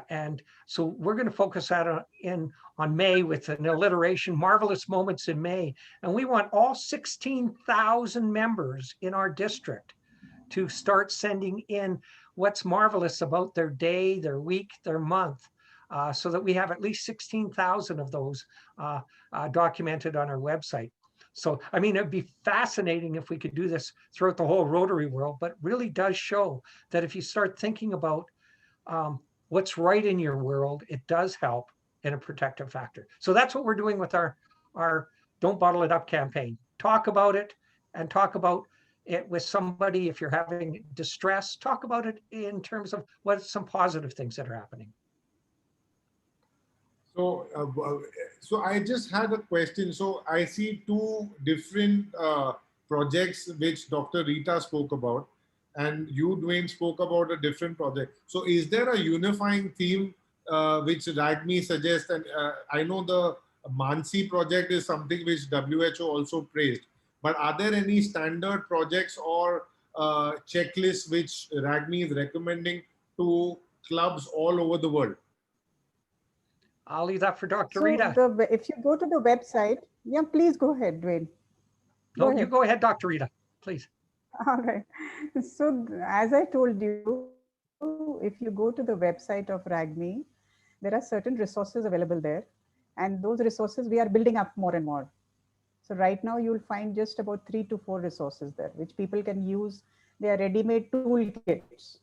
And so we're going to focus that on May with an alliteration, Marvelous Moments in May. And we want all 16,000 members in our district to start sending in what's marvelous about their day, their week, their month, so that we have at least 16,000 of those documented on our website. So, I mean, it'd be fascinating if we could do this throughout the whole Rotary world, but it really does show that if you start thinking about what's right in your world, it does help in a protective factor. So that's what we're doing with our Don't Bottle It Up campaign. Talk about it, and talk about it with somebody. If you're having distress, talk about it in terms of what some positive things that are happening.
So, so I just had a question. So I see two different projects which Dr. Rita spoke about, and you, Dwayne, spoke about a different project. So is there a unifying theme which RAGMHI suggests? And I know the Mansi project is something which WHO also praised, but are there any standard projects or checklists which RAGMHI is recommending to clubs all over the world?
I'll leave that for Dr.
So
Rita.
if you go to the website, yeah, please go ahead, Dwayne.
You go ahead, Dr. Rita, please.
All right. So as I told you, if you go to the website of RAGMHI, there are certain resources available there. And those resources we are building up more and more. So right now you'll find just about 3 to 4 resources there, which people can use. They are ready-made toolkits.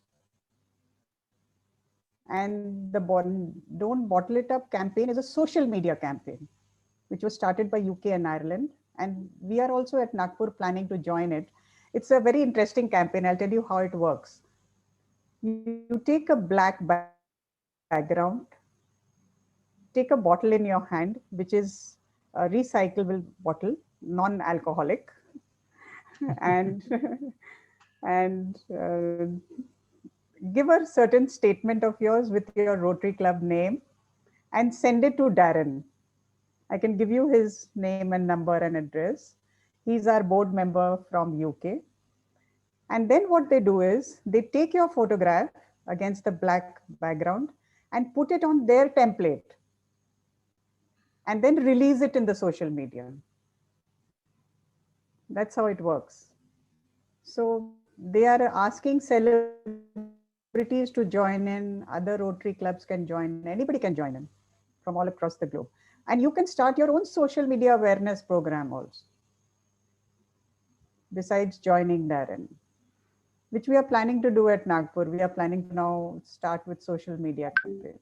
And the Don't Bottle It Up campaign is a social media campaign, which was started by UK and Ireland. And we are also at Nagpur planning to join it. It's a very interesting campaign. I'll tell you how it works. You take a black background, take a bottle in your hand, which is a recyclable bottle, non-alcoholic, and give a certain statement of yours with your Rotary Club name and send it to Darren. I can give you his name and number and address. He's our board member from UK. And then what they do is they take your photograph against the black background and put it on their template and then release it in the social media. That's how it works. So they are asking celebrities to join in, other Rotary clubs can join in, anybody can join in from all across the globe. And you can start your own social media awareness program also, besides joining Darren, which we are planning to do at Nagpur. We are planning to now start with social media campaigns.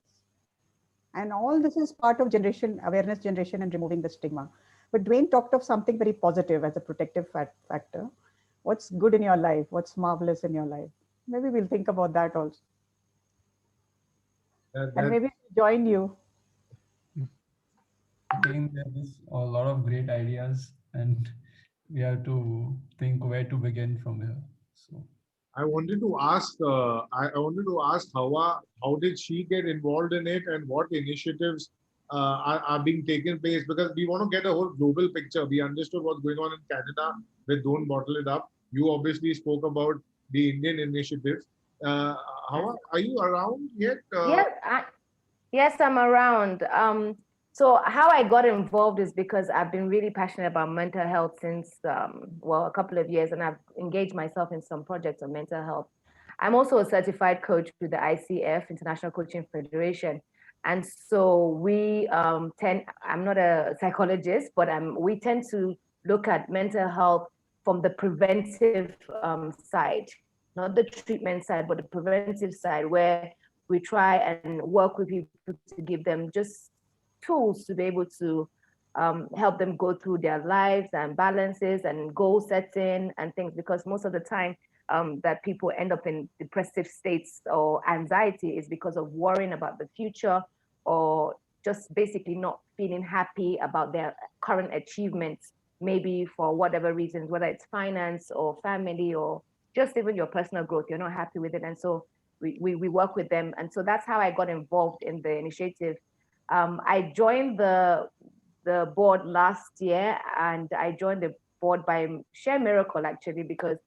And all this is part of awareness generation and removing the stigma. But Dwayne talked of something very positive as a protective factor. What's good in your life? What's marvelous in your life? Maybe we'll think about that also. And maybe join you.
I think there's a lot of great ideas, and we have to think where to begin from here. So
I wanted to ask Hawa, how did she get involved in it, and what initiatives are being taken place? Because we want to get a whole global picture. We understood what's going on in Canada with Don't Bottle It Up. You obviously spoke about the Indian initiatives. Hawa, are you around yet?
Yes, I'm around. So how I got involved is because I've been really passionate about mental health since, well, a couple of years, and I've engaged myself in some projects on mental health. I'm also a certified coach with the ICF, International Coaching Federation. And so we I'm not a psychologist, but we tend to look at mental health from the preventive side, not the treatment side, but the preventive side, where we try and work with people to give them just tools to be able to help them go through their lives and balances and goal setting and things, because most of the time that people end up in depressive states or anxiety is because of worrying about the future, or just basically not feeling happy about their current achievements, maybe for whatever reasons, whether it's finance or family or just even your personal growth, you're not happy with it. And so we work with them. And so that's how I got involved in the initiative. I joined the board last year, and I joined the board by sheer miracle, actually, because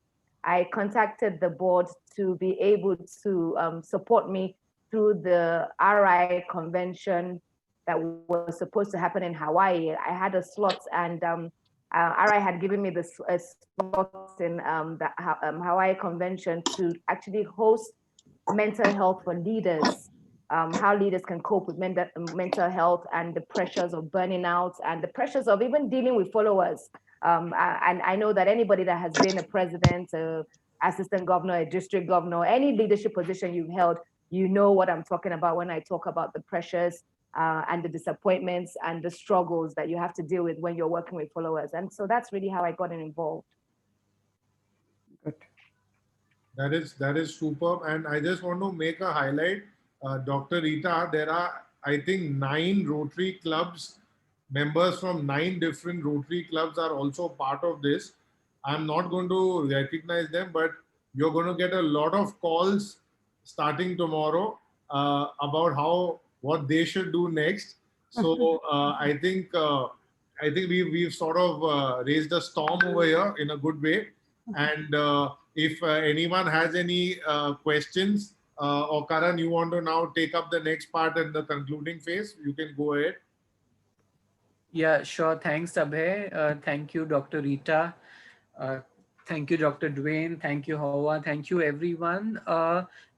I contacted the board to be able to support me through the RI convention that was supposed to happen in Hawaii. I had a slot, and RI had given me a slot in the Hawaii convention to actually host mental health for leaders, how leaders can cope with mental health and the pressures of burning out and the pressures of even dealing with followers. And I know that anybody that has been a president, a assistant governor, a district governor, any leadership position you've held, you know what I'm talking about when I talk about the pressures and the disappointments and the struggles that you have to deal with when you're working with followers. And so that's really how I got involved.
Good.
That is superb. And I just want to make a highlight, Dr. Rita, there are, I think, 9 Rotary clubs. Members from 9 different Rotary clubs are also part of this. I'm not going to recognize them, but you're going to get a lot of calls starting tomorrow about what they should do next. So I think we've sort of raised a storm over here in a good way. And if anyone has any questions, or Karan, you want to now take up the next part in the concluding phase, you can go ahead.
Yeah, sure. Thanks, Abhay. Thank you, Dr. Rita. Thank you, Dr. Dwayne. Thank you, Hawa. Thank you, everyone.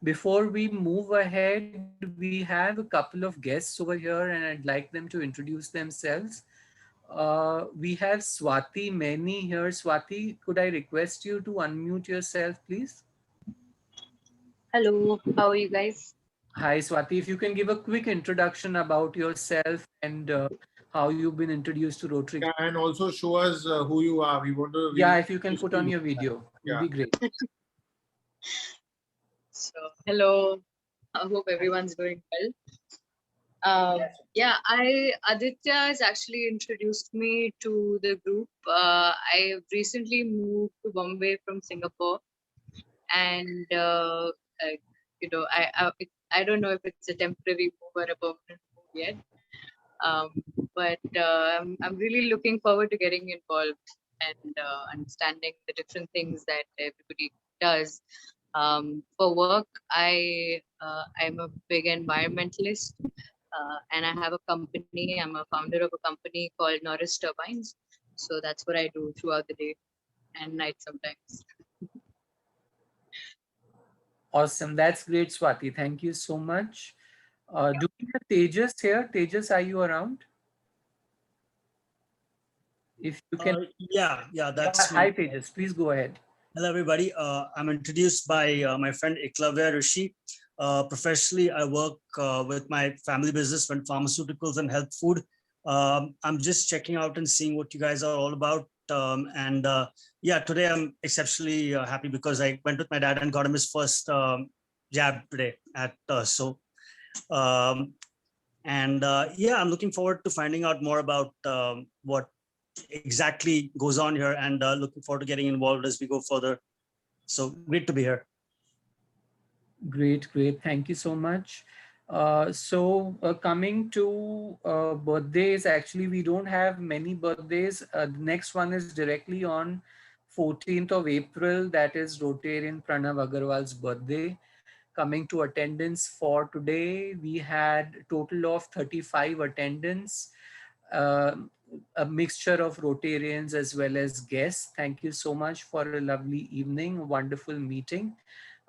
Before we move ahead, we have a couple of guests over here, and I'd like them to introduce themselves. We have Swati Meni here. Swati, could I request you to unmute yourself, please?
Hello, how are you guys?
Hi, Swati. If you can give a quick introduction about yourself and how you've been introduced to Rotary.
Yeah, and also show us who you are. We want to.
Yeah, if you can put on your video, it would be great.
So, hello. I hope everyone's doing well. Yeah, Aditya has actually introduced me to the group. I recently moved to Bombay from Singapore, and I don't know if it's a temporary move or a permanent move yet. But I'm really looking forward to getting involved and understanding the different things that everybody does. For work, I'm a big environmentalist, and I have a company. I'm a founder of a company called Norris Turbines. So that's what I do throughout the day and night sometimes.
Awesome. That's great, Swati. Thank you so much. Do we have Tejas here? Tejas, are you around? If you can.
Yeah, that's
Hi, Tejas. Please go ahead.
Hello, everybody. I'm introduced by my friend Eklavya Rishi. Professionally, I work with my family business, pharmaceuticals and health food. I'm just checking out and seeing what you guys are all about. Yeah, today I'm exceptionally happy because I went with my dad and got him his first jab today at yeah, I'm looking forward to finding out more about what exactly goes on here, and looking forward to getting involved as we go further. So great to be here.
Great. Thank you so much. Coming to birthdays, actually, we don't have many birthdays. The next one is directly on 14th of April. That is Rotarian Pranav Agarwal's birthday. coming to attendance for today. We had a total of 35 attendants, uh, a mixture of Rotarians as well as guests. Thank you so much for a lovely evening, wonderful meeting.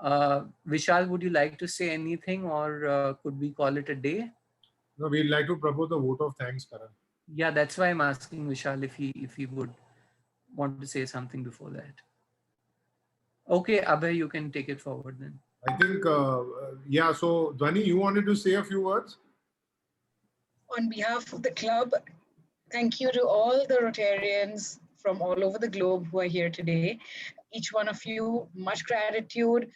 Vishal, would you like to say anything, or could we call it a day?
No, we'd like to propose a vote of thanks, Karan.
Yeah, that's why I'm asking Vishal if he would want to say something before that. Okay, Abhay, you can take it forward then.
I think, yeah, so Dhwani, you wanted to say a few words?
On behalf of the club, thank you to all the Rotarians from all over the globe who are here today. Each one of you, much gratitude.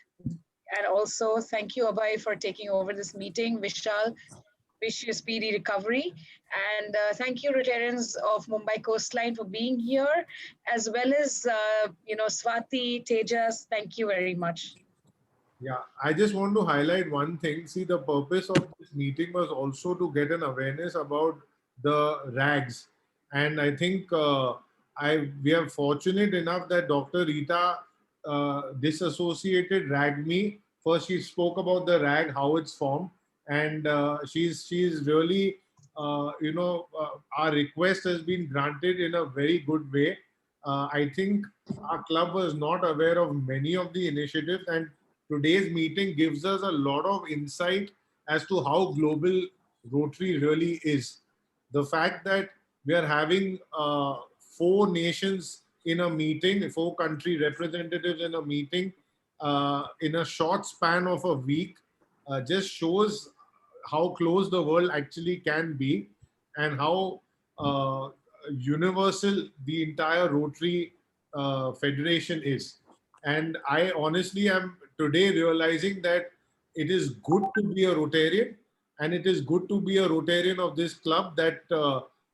And also thank you, Abhay, for taking over this meeting. Vishal, wish you a speedy recovery. And thank you, Rotarians of Mumbai Coastline, for being here, as well as, Swati, Tejas, thank you very much.
Yeah, I just want to highlight one thing. See, the purpose of this meeting was also to get an awareness about the RAGs. And I think we are fortunate enough that Dr. Rita disassociated RAGMI. First, she spoke about the RAG, how it's formed. And she's really, our request has been granted in a very good way. I think our club was not aware of many of the initiatives, and today's meeting gives us a lot of insight as to how global Rotary really is. The fact that we are having 4 nations in a meeting, 4 country representatives in a meeting in a short span of a week just shows how close the world actually can be, and how universal the entire Rotary Federation is. And I honestly am today realizing that it is good to be a Rotarian, and it is good to be a Rotarian of this club that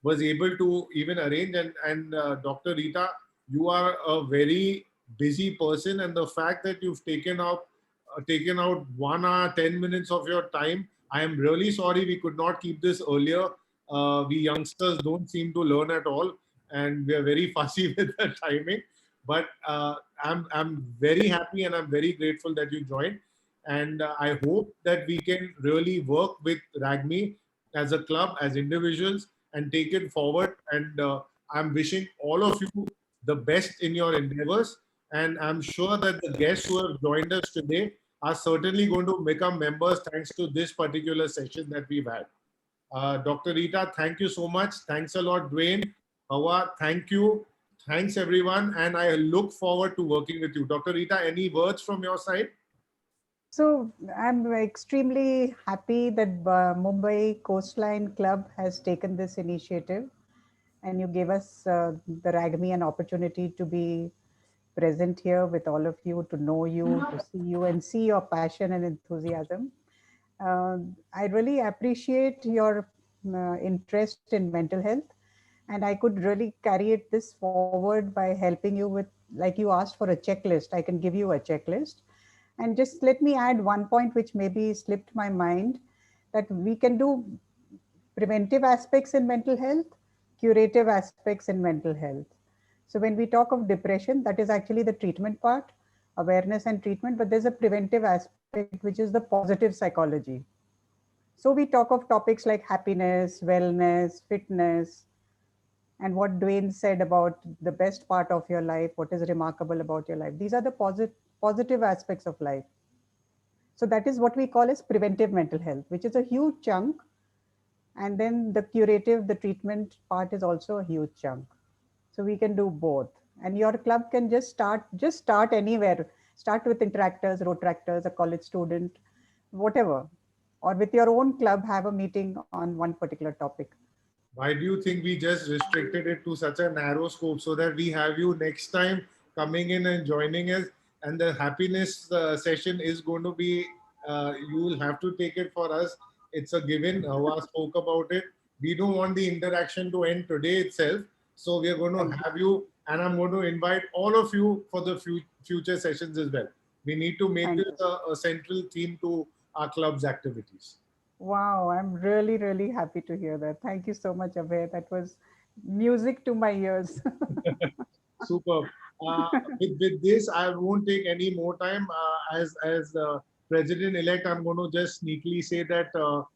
was able to even arrange. And Dr. Rita, you are a very busy person, and the fact that you've taken out 1 hour 10 minutes of your time, I am really sorry we could not keep this earlier. We youngsters don't seem to learn at all, and we are very fussy with the timing. But I'm very happy and I'm very grateful that you joined. And I hope that we can really work with RAGMI as a club, as individuals, and take it forward. And I'm wishing all of you the best in your endeavors. And I'm sure that the guests who have joined us today are certainly going to become members thanks to this particular session that we've had. Dr. Rita, thank you so much. Thanks a lot, Dwayne. Hawa, thank you. Thanks, everyone. And I look forward to working with you. Dr. Rita, any words from your side?
So I'm extremely happy that Mumbai Coastline Club has taken this initiative, and you gave us the RAGMI an opportunity to be present here with all of you, to know you, to see you, and see your passion and enthusiasm. I really appreciate your interest in mental health, and I could really carry this forward by helping you with, like you asked for a checklist, I can give you a checklist. And just let me add one point which maybe slipped my mind, that we can do preventive aspects in mental health, curative aspects in mental health. So when we talk of depression, that is actually the treatment part, awareness and treatment, but there's a preventive aspect, which is the positive psychology. So we talk of topics like happiness, wellness, fitness, and what Dwayne said about the best part of your life, what is remarkable about your life. These are the positive aspects of life. So that is what we call as preventive mental health, which is a huge chunk. And then the curative, the treatment part is also a huge chunk. So we can do both. And your club can just start anywhere. Start with interactors, rotractors, a college student, whatever. Or with your own club, have a meeting on one particular topic.
Why do you think we just restricted it to such a narrow scope, so that we have you next time coming in and joining us? And the happiness session is going to be, you will have to take it for us. It's a given. Hawa spoke about it. We don't want the interaction to end today itself. So we are going to have you, and I'm going to invite all of you for the future sessions as well. We need to make this a central theme to our club's activities.
Wow, I'm really, really happy to hear that. Thank you so much, Abhay. That was music to my ears.
Superb. With this, I won't take any more time. As President-elect, I'm going to just sneakily say that,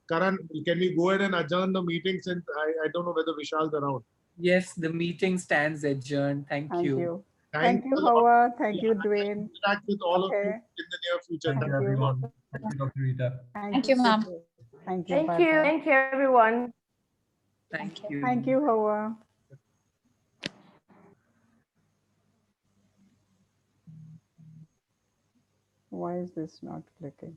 Karan, can we go ahead and adjourn the meeting since I don't know whether Vishal's around.
Yes, the meeting stands adjourned. Thank
Thank
you.
you.
Thank
Thank you,
a lot.
Howard. Thank you,
And
Dwayne.
interact with all of you
Okay.
in the near future.
Thank you,
Thank you.
everyone. Thank you, Dr. Rita.
Thank you, ma'am.
Thank you.
Thank
Bye
you.
bye.
Thank you, everyone.
Thank you.
Thank you, Howard. Why is this not clicking?